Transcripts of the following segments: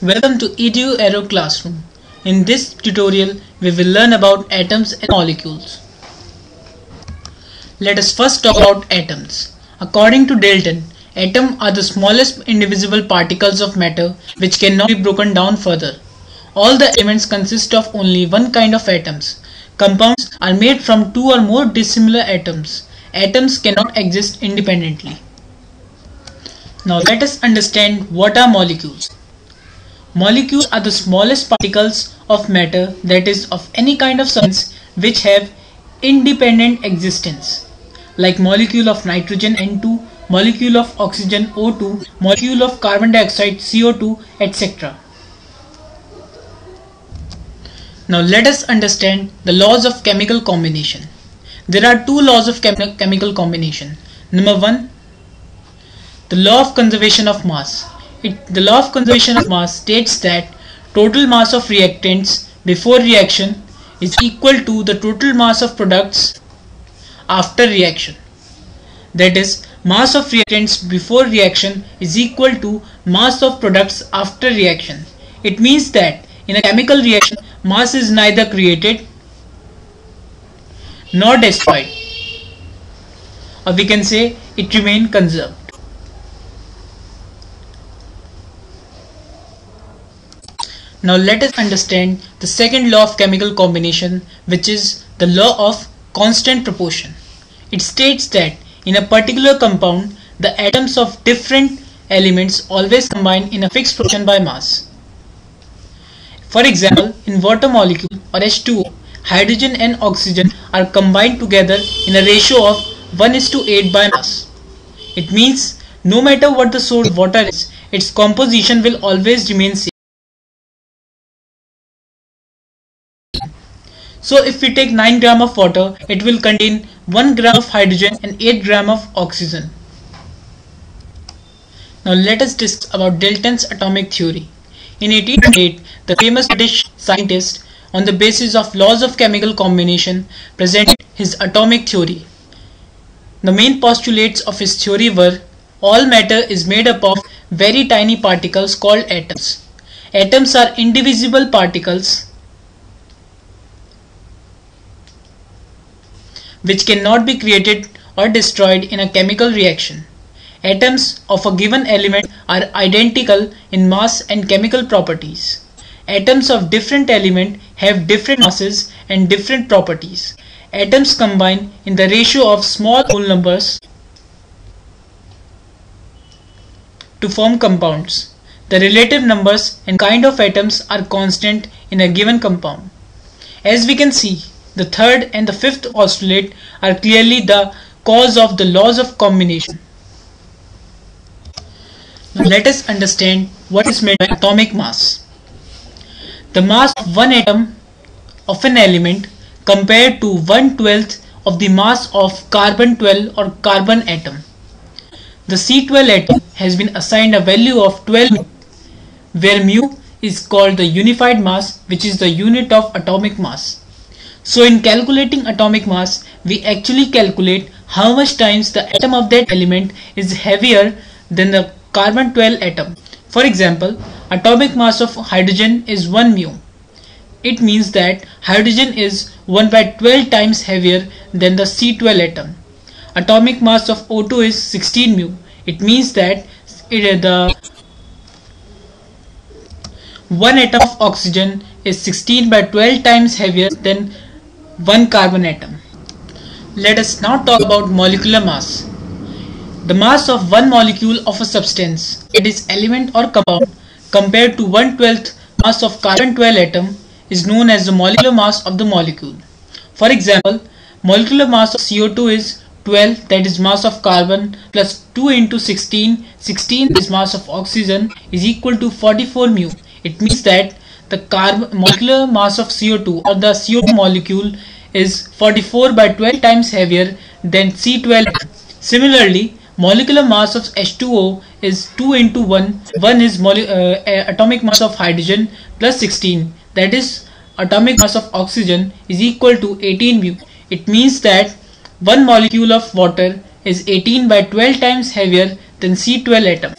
Welcome to EDU Aero Classroom. In this tutorial, we will learn about atoms and molecules. Let us first talk about atoms. According to Dalton, atoms are the smallest indivisible particles of matter which cannot be broken down further. All the elements consist of only one kind of atoms. Compounds are made from two or more dissimilar atoms. Atoms cannot exist independently. Now let us understand what are molecules. Molecules are the smallest particles of matter, that is, of any kind of substance, which have independent existence, like molecule of nitrogen N2, molecule of oxygen O2, molecule of carbon dioxide CO2, etc. Now let us understand the laws of chemical combination. There are two laws of chemical combination. Number one, the law of conservation of mass. The law of conservation of mass states that total mass of reactants before reaction is equal to the total mass of products after reaction. That is, mass of reactants before reaction is equal to mass of products after reaction. It means that in a chemical reaction, mass is neither created nor destroyed, or we can say it remains conserved. Now let us understand the second law of chemical combination, which is the law of constant proportion. It states that in a particular compound, the atoms of different elements always combine in a fixed proportion by mass. For example, in water molecule or H2O, hydrogen and oxygen are combined together in a ratio of 1:8 by mass. It means no matter what the source of water is, its composition will always remain same. So if we take 9 gram of water, it will contain 1 gram of hydrogen and 8 gram of oxygen. Now let us discuss about Dalton's atomic theory. In 1808, the famous British scientist, on the basis of laws of chemical combination, presented his atomic theory. The main postulates of his theory were: all matter is made up of very tiny particles called atoms. Atoms are indivisible particles which cannot be created or destroyed in a chemical reaction. Atoms of a given element are identical in mass and chemical properties. Atoms of different element have different masses and different properties. Atoms combine in the ratio of small whole numbers to form compounds. The relative numbers and kind of atoms are constant in a given compound. As we can see, the third and the fifth postulate are clearly the cause of the laws of combination. Now let us understand what is meant by atomic mass. The mass of one atom of an element compared to 1/12 of the mass of carbon 12 or carbon atom. The C12 atom has been assigned a value of 12, where mu is called the unified mass, which is the unit of atomic mass. So in calculating atomic mass, we actually calculate how much times the atom of that element is heavier than the carbon 12 atom. For example, atomic mass of hydrogen is 1 mu. It means that hydrogen is 1/12 times heavier than the C12 atom. Atomic mass of O2 is 16 mu. It means that the one atom of oxygen is 16/12 times heavier than one carbon atom. Let us now talk about molecular mass. The mass of one molecule of a substance, it is element or compound, compared to 1/12 mass of carbon 12 atom, is known as the molecular mass of the molecule. For example, molecular mass of CO2 is 12, that is mass of carbon, plus 2 into 16, 16 is mass of oxygen, is equal to 44 mu. It means that the molecular mass of CO2 or the CO2 molecule is 44/12 times heavier than C12. Similarly, molecular mass of H2O is 2 into 1. 1 is atomic mass of hydrogen plus 16, that is atomic mass of oxygen, is equal to 18 mu. It means that one molecule of water is 18/12 times heavier than C12 atom.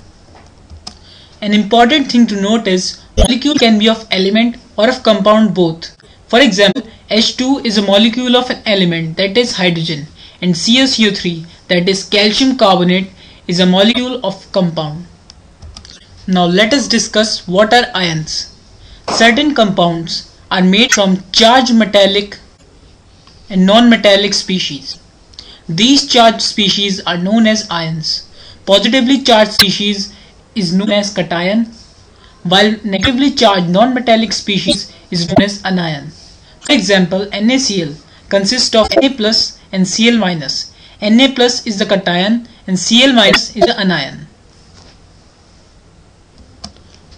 an important thing to note is molecule can be of element or of compound both. For example, H2 is a molecule of an element, that is hydrogen, and CaCO3, that is calcium carbonate, is a molecule of compound. Now let us discuss what are ions. Certain compounds are made from charged metallic and non-metallic species. These charged species are known as ions. Positively charged species is known as cation, while negatively charged non-metallic species is known as anion. For example, NaCl consists of Na plus and Cl minus. Na plus is the cation and Cl minus is the anion.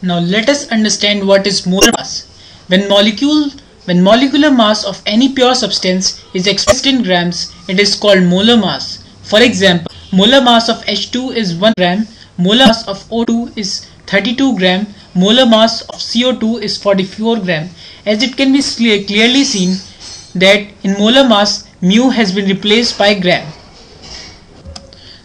Now let us understand what is molar mass. When molecular mass of any pure substance is expressed in grams, it is called molar mass. For example, molar mass of H2 is 1 gram, molar mass of O2 is 32 gram, molar mass of CO2 is 44 gram. As it can be clearly seen that in molar mass, mu has been replaced by gram.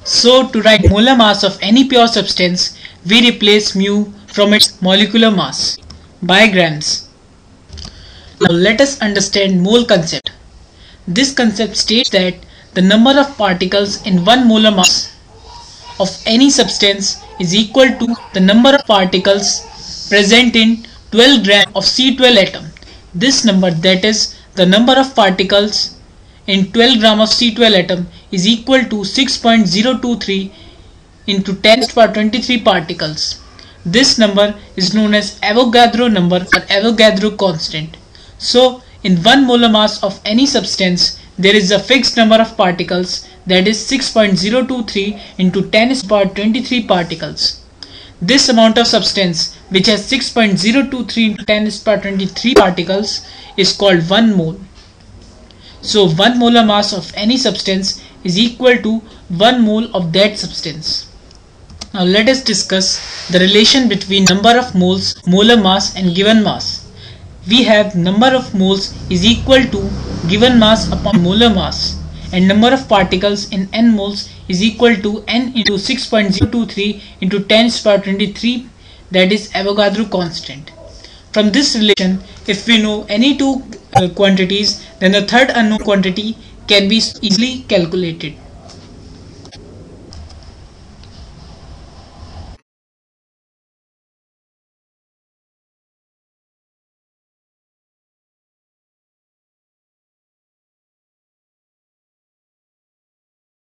So to write molar mass of any pure substance, we replace mu from its molecular mass by grams. Now let us understand mole concept. This concept states that the number of particles in 1 molar mass of any substance is equal to the number of particles present in 12 gram of C12 atom. This number, that is the number of particles in 12 gram of C12 atom, is equal to 6.023 into 10 to the power 23 particles. This number is known as Avogadro number or Avogadro constant. So in 1 molar mass of any substance, there is a fixed number of particles, that is 6.023 into 10 to the power 23 particles. This amount of substance, which has 6.023 into 10 to the power 23 particles, is called 1 mole. So 1 molar mass of any substance is equal to 1 mole of that substance. Now let us discuss the relation between number of moles, molar mass and given mass. We have number of moles is equal to given mass upon molar mass, and number of particles in n moles is equal to n into 6.023 into 10 to the power 23, that is Avogadro constant. From this relation, if we know any two quantities, then the third unknown quantity can be easily calculated.